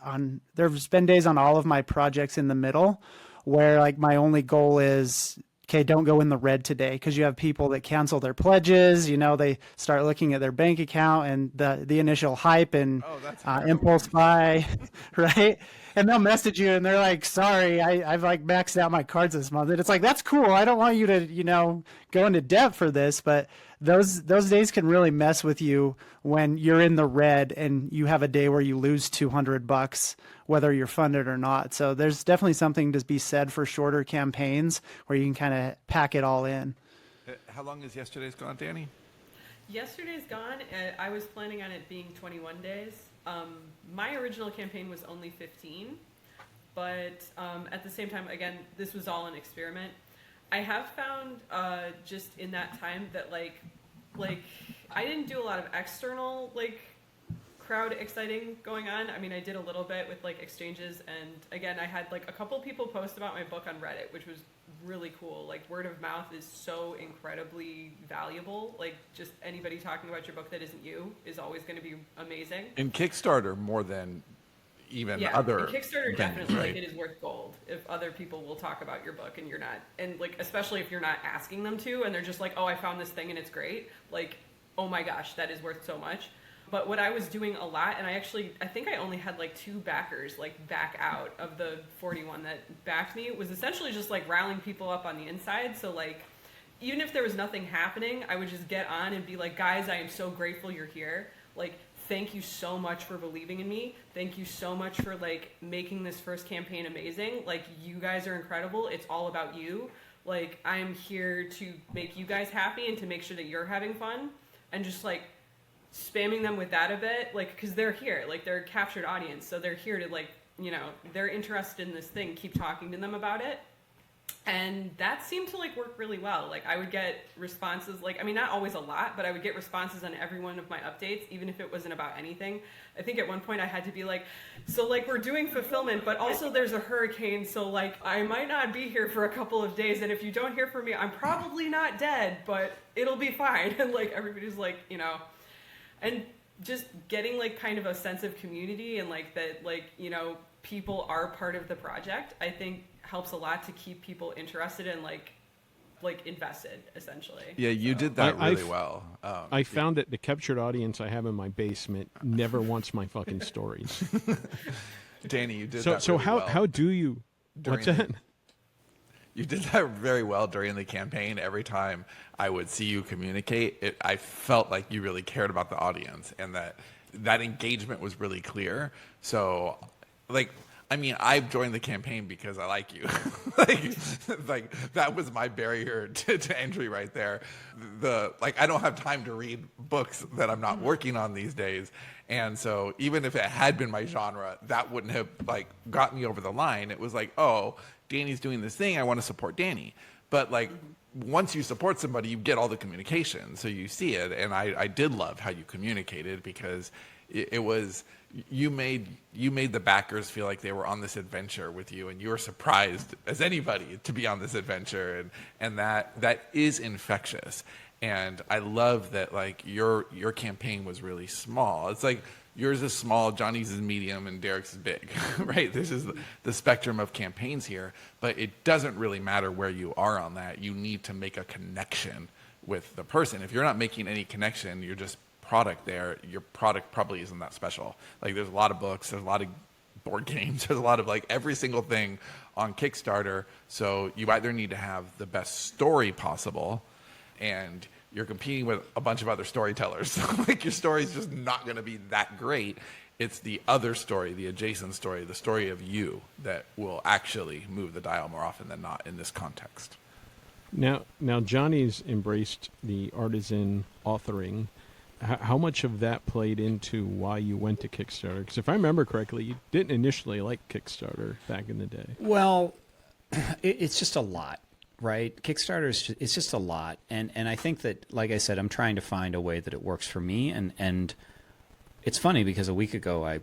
been days on all of my projects in the middle where like my only goal is, okay, don't go in the red today, because you have people that cancel their pledges. They start looking at their bank account and the initial hype and impulse buy, right? And they'll message you and they're like, sorry, I've like maxed out my cards this month. And it's like, that's cool. I don't want you to, go into debt for this, but those days can really mess with you when you're in the red and you have a day where you lose $200, whether you're funded or not. So there's definitely something to be said for shorter campaigns where you can kind of pack it all in. How long is yesterday's gone, Danny? Yesterday's gone. I was planning on it being 21 days. My original campaign was only 15, but at the same time, again, this was all an experiment. I have found just in that time that like I didn't do a lot of external crowd exciting going on. I mean, I did a little bit with exchanges, and again, I had a couple people post about my book on Reddit, which was really cool. Word of mouth is so incredibly valuable. Just anybody talking about your book that isn't you is always going to be amazing. In Kickstarter, more than even yeah, other Kickstarter things, definitely right? it is worth gold if other people will talk about your book and you're not, and especially if you're not asking them to, and they're just oh, I found this thing and it's great. Oh my gosh, that is worth so much. But what I was doing a lot, and I think I only had 2 backers back out of the 41 that backed me, was essentially just rallying people up on the inside. So even if there was nothing happening, I would just get on and be like, guys, I am so grateful you're here. Thank you so much for believing in me. Thank you so much for making this first campaign amazing. You guys are incredible. It's all about you. I'm here to make you guys happy and to make sure that you're having fun, and just spamming them with that a bit, because they're here, they're a captured audience, so they're here to they're interested in this thing, keep talking to them about it. And that seemed to work really well. I would get responses, I mean, not always a lot, but I would get responses on every one of my updates, even if it wasn't about anything. I think at one point I had to be so we're doing fulfillment, but also there's a hurricane, so I might not be here for a couple of days, and if you don't hear from me, I'm probably not dead, but it'll be fine. And everybody's and just getting like kind of a sense of community and like that, like, you know, people are part of the project, I think helps a lot to keep people interested and like invested, essentially. Yeah, you did that really well. I found that the captured audience I have in my basement never wants my fucking stories. Danny, you did So that so really how well. how do you? During What's that? You did that very well during the campaign. Every time I would see you communicate, I felt like you really cared about the audience and that engagement was really clear. So, like, I mean, I've joined the campaign because I like you. like that was my barrier to entry right there. I don't have time to read books that I'm not working on these days. And so even if it had been my genre, that wouldn't have like got me over the line. It was like, oh, Danny's doing this thing, I want to support Danny. But like once you support somebody, you get all the communication, so you see it. And I did love how you communicated because it was you made the backers feel like they were on this adventure with you, and you were surprised as anybody to be on this adventure, and that is infectious. And I love that like your campaign was really small. It's like yours is small, Johnny's is medium, and Derek's is big, right? This is the spectrum of campaigns here, but it doesn't really matter where you are on that. You need to make a connection with the person. If you're not making any connection, you're just product there. Your product probably isn't that special. Like there's a lot of books, there's a lot of board games, there's a lot of like every single thing on Kickstarter. So you either need to have the best story possible, and you're competing with a bunch of other storytellers. Like your story's just not going to be that great. It's the other story, the adjacent story, the story of you that will actually move the dial more often than not in this context. Now Johnny's embraced the artisan authoring. How much of that played into why you went to Kickstarter? Because if I remember correctly, you didn't initially like Kickstarter back in the day. Well, it's just a lot, right? Kickstarter it's just a lot, and I think that, like I said, I'm trying to find a way that it works for me, and it's funny because a week ago I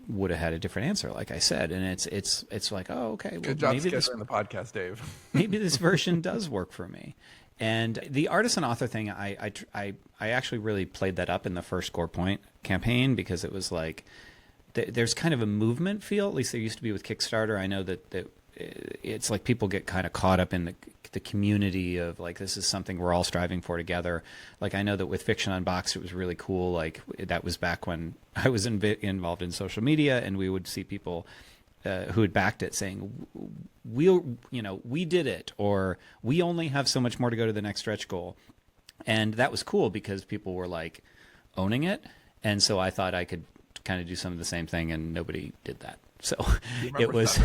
would have had a different answer, like I said, and it's like, oh, okay, well, Good job maybe scheduling the podcast, Dave. maybe this version does work for me. And the artisan author thing, I actually really played that up in the first Score Point campaign because it was like there's kind of a movement feel. At least there used to be with Kickstarter. I know that it's like people get kind of caught up in the community of like this is something we're all striving for together. Like I know that with Fiction Unboxed, it was really cool. Like that was back when I was involved in social media, and we would see people who had backed it saying, we did it, or we only have so much more to go to the next stretch goal. And that was cool because people were like owning it. And so I thought I could kind of do some of the same thing, and nobody did that. So it was,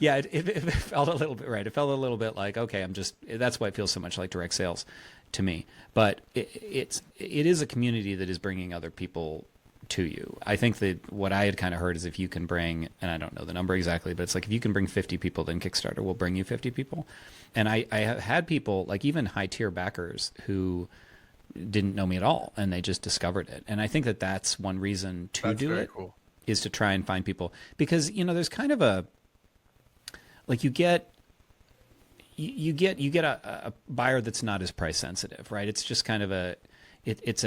yeah, it felt a little bit right. It felt a little bit like, okay, that's why it feels so much like direct sales to me. But it is a community that is bringing other people to you. I think that what I had kind of heard is if you can bring, and I don't know the number exactly, but it's like if you can bring 50 people, then Kickstarter will bring you 50 people. And I have had people, like even high tier backers, who didn't know me at all, and they just discovered it. And I think that that's one reason to do it, cool. Is to try and find people, because there's kind of a like you get a buyer that's not as price sensitive, right? It's just kind of it's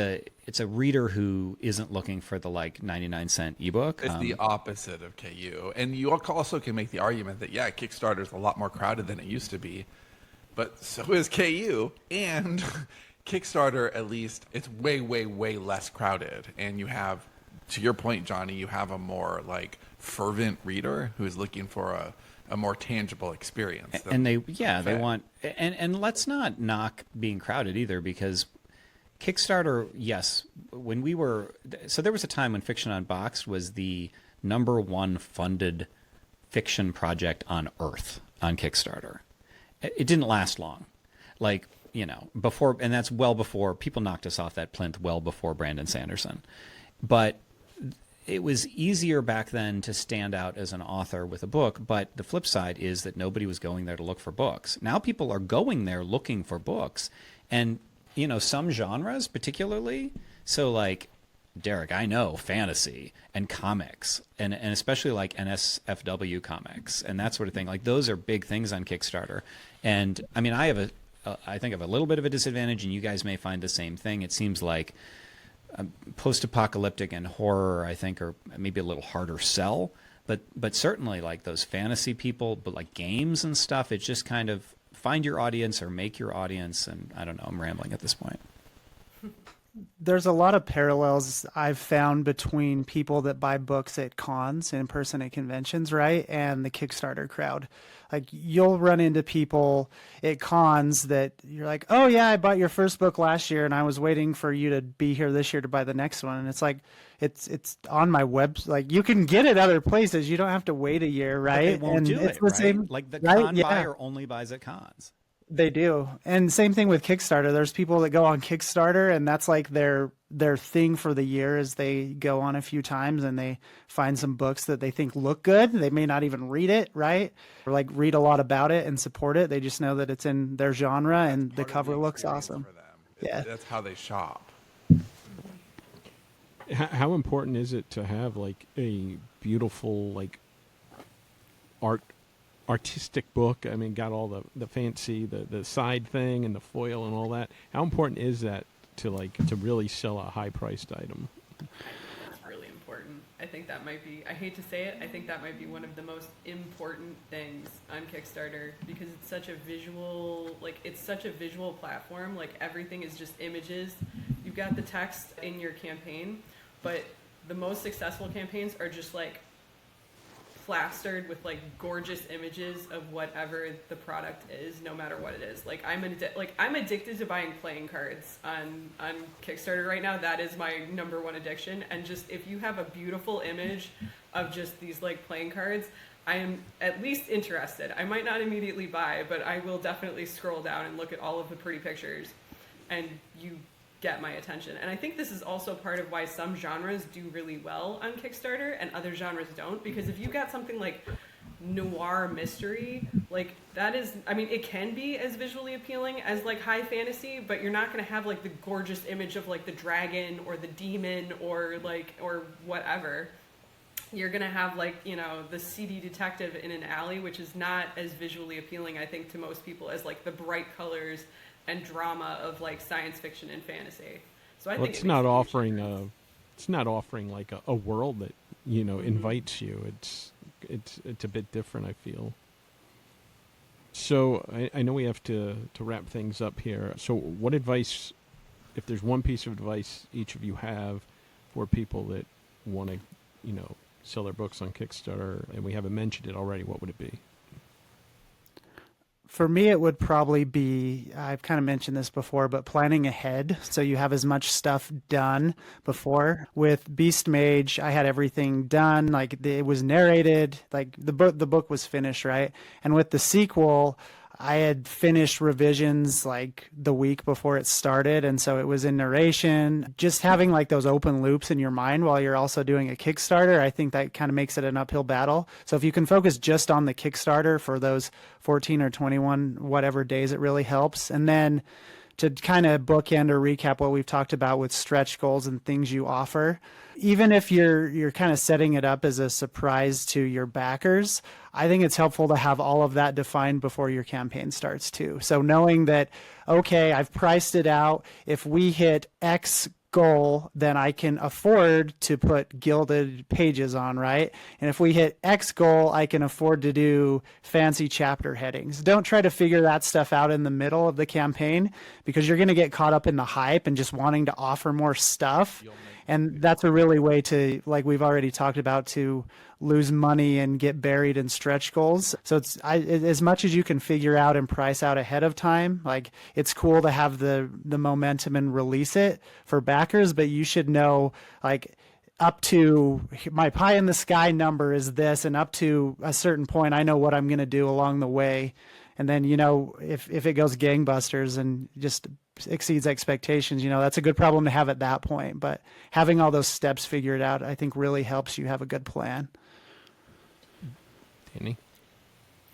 a reader who isn't looking for the like 99-cent ebook. It's the opposite of KU. And you also can make the argument that, yeah, Kickstarter's a lot more crowded than it used to be, but so is KU. And Kickstarter, at least, it's way, way, way less crowded. And you have, to your point, Johnny, you have a more like fervent reader who's looking for a more tangible experience. And they want, and let's not knock being crowded either, because Kickstarter, yes, there was a time when Fiction Unboxed was the #1 funded fiction project on Earth on Kickstarter. It didn't last long. Like, before, and that's well before, people knocked us off that plinth well before Brandon Sanderson. But it was easier back then to stand out as an author with a book, but the flip side is that nobody was going there to look for books. Now people are going there looking for books, and some genres particularly. So like, Derek, I know fantasy and comics and especially like NSFW comics and that sort of thing. Like those are big things on Kickstarter. And I mean, I think I have a little bit of a disadvantage, and you guys may find the same thing. It seems like post-apocalyptic and horror, I think, are maybe a little harder sell. But certainly like those fantasy people, but like games and stuff, it's just kind of find your audience or make your audience. And I don't know, I'm rambling at this point. There's a lot of parallels I've found between people that buy books at cons, in person at conventions, right? And the Kickstarter crowd. Like you'll run into people at cons that you're like, oh yeah, I bought your first book last year and I was waiting for you to be here this year to buy the next one. And it's like, it's on my web. Like you can get it other places. You don't have to wait a year, right? But they won't and do it's it, the right? same, Like the right? con buyer only buys at cons. They do. And same thing with Kickstarter. There's people that go on Kickstarter and that's like their thing for the year is they go on a few times and they find some books that they think look good. They may not even read it, right? Or like read a lot about it and support it. They just know that it's in their genre and the cover looks awesome. For them. Yeah. That's how they shop. How important is it to have like a beautiful like artistic book? I mean, got all the fancy the side thing and the foil and all that. How important is that to really sell a high priced item? It's really important. I think that might be, I hate to say it, I think that might be one of the most important things on Kickstarter because it's such a visual, it's such a visual platform. Like everything is just images. You've got the text in your campaign, but the most successful campaigns are just like plastered with like gorgeous images of whatever the product is, no matter what it is. Like I'm addicted to buying playing cards on Kickstarter right now. That is my number one addiction. And just if you have a beautiful image of just these like playing cards, I am at least interested. I might not immediately buy, but I will definitely scroll down and look at all of the pretty pictures, and you get my attention. And I think this is also part of why some genres do really well on Kickstarter and other genres don't, because if you've got something like noir mystery, like that is, I mean, it can be as visually appealing as like high fantasy, but you're not going to have like the gorgeous image of like the dragon or the demon or whatever. You're going to have like, the seedy detective in an alley, which is not as visually appealing, I think, to most people as like the bright colors and drama of like science fiction and fantasy. So I think it's not offering like a world that invites you. It's a bit different, I feel. So I know we have to wrap things up here. So what advice, if there's one piece of advice each of you have for people that want to sell their books on Kickstarter, and we haven't mentioned it already, what would it be? For me, it would probably be, I've kind of mentioned this before, but planning ahead so you have as much stuff done before. With Beast Mage, I had everything done. Like it was narrated, like the book was finished, right? And with the sequel, I had finished revisions like the week before it started. And so it was in narration. Just having like those open loops in your mind while you're also doing a Kickstarter, I think that kind of makes it an uphill battle. So if you can focus just on the Kickstarter for those 14 or 21, whatever days, it really helps. And then to kind of bookend or recap what we've talked about with stretch goals and things you offer, even if you're kind of setting it up as a surprise to your backers, I think it's helpful to have all of that defined before your campaign starts too. So knowing that, okay, I've priced it out. If we hit X goal, then I can afford to put gilded pages on, right? And if we hit X goal, I can afford to do fancy chapter headings. Don't try to figure that stuff out in the middle of the campaign because you're going to get caught up in the hype and just wanting to offer more stuff. And that's a really way to, like we've already talked about, to lose money and get buried in stretch goals. So it's as much as you can figure out and price out ahead of time. Like it's cool to have the momentum and release it for backers, but you should know like up to my pie in the sky number is this, and up to a certain point, I know what I'm going to do along the way. And then, if it goes gangbusters and just exceeds expectations, that's a good problem to have at that point. But having all those steps figured out, I think really helps you have a good plan. Danny?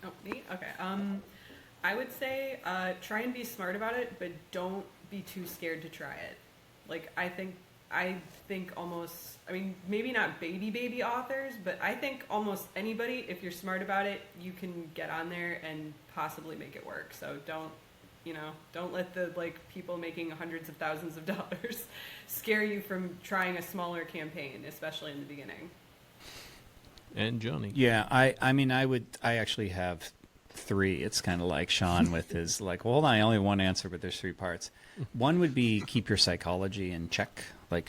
Oh, me? Okay. I would say try and be smart about it, but don't be too scared to try it. Like, I think almost, maybe not baby authors, but I think almost anybody, if you're smart about it, you can get on there and possibly make it work. So don't let the people making hundreds of thousands of dollars scare you from trying a smaller campaign, especially in the beginning. And Johnny. Yeah, I actually have 3. It's kind of like Sean with his well, hold on, I only have one answer, but there's 3 parts. One would be keep your psychology in check.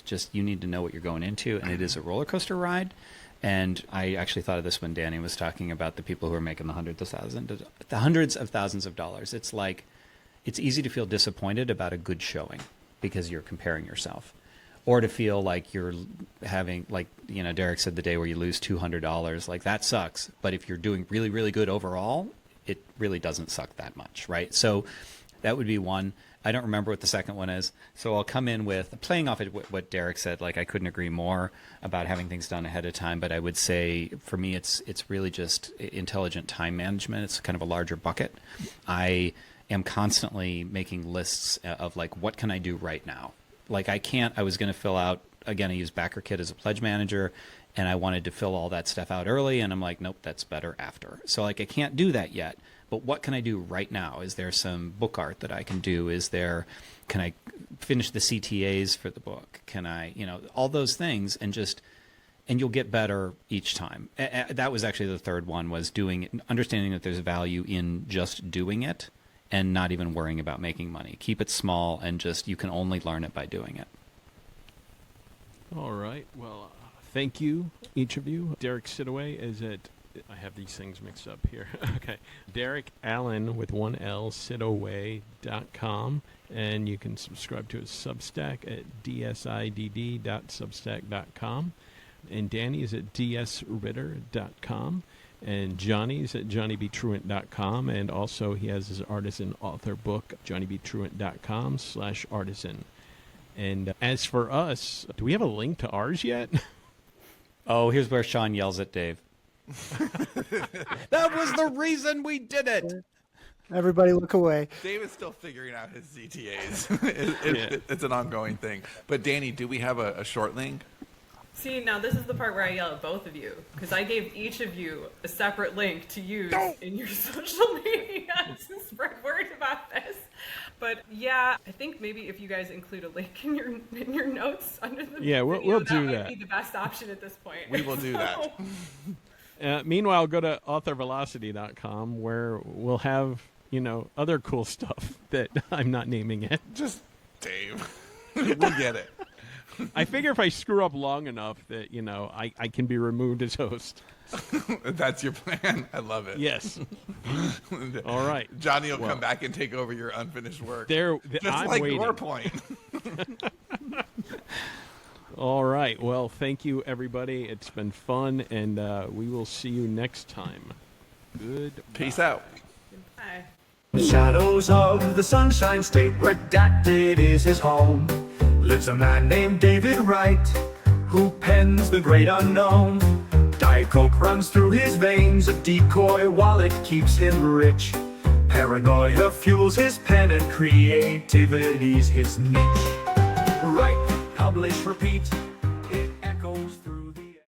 Just you need to know what you're going into, and it is a roller coaster ride. And I actually thought of this when Danny was talking about the people who are making the hundreds of thousands of dollars. It's easy to feel disappointed about a good showing because you're comparing yourself, or to feel like you're having, Derek said, the day where you lose $200, that sucks. But if you're doing really, really good overall, it really doesn't suck that much, right? So that would be one. I don't remember what the second one is. So I'll come in with, playing off of what Derek said, I couldn't agree more about having things done ahead of time. But I would say, for me, it's really just intelligent time management. It's kind of a larger bucket. I am constantly making lists of what can I do right now? I was going to fill out, again, I use BackerKit as a pledge manager, and I wanted to fill all that stuff out early, and I'm like, nope, that's better after. So I can't do that yet, but what can I do right now? Is there some book art that I can do? Can I finish the CTAs for the book? Can I, all those things, and you'll get better each time. That was actually the third one, was understanding that there's value in just doing it and not even worrying about making money. Keep it small, and you can only learn it by doing it. All right. Well, thank you, each of you. Derek Siddoway is at, I have these things mixed up here. Okay. Derek Allen with 1 L, Siddoway.com. And you can subscribe to his Substack at dsidd.substack.com. And Danny is at dsritter.com. And Johnny's at johnnybtruant.com. And also he has his artisan author book, johnnybtruant.com/artisan. And as for us, do we have a link to ours yet? Oh, here's where Sean yells at Dave. That was the reason we did it. Everybody look away. Dave is still figuring out his ZTAs. It's an ongoing thing. But Danny, do we have a short link? See, now this is the part where I yell at both of you, because I gave each of you a separate link to use in your social media to spread word about this. But yeah, I think maybe if you guys include a link in your notes under the video, we'll do that. Might be the best option at this point. We will do that. Meanwhile, go to authorvelocity.com where we'll have, other cool stuff that I'm not naming it. Just Dave. We'll get it. I figure if I screw up long enough that, I can be removed as host. That's your plan? I love it. Yes. All right. Johnny will come back and take over your unfinished work. Just I'm like waiting. Your point. All right. Well, thank you, everybody. It's been fun, and we will see you next time. Good. Peace out. Bye. The shadows of the Sunshine State, redacted is his home, lives a man named David Wright, who pens the great unknown. Diet Coke runs through his veins, a decoy wallet keeps him rich. Paranoia fuels his pen, and creativity's his niche. Write, publish, repeat.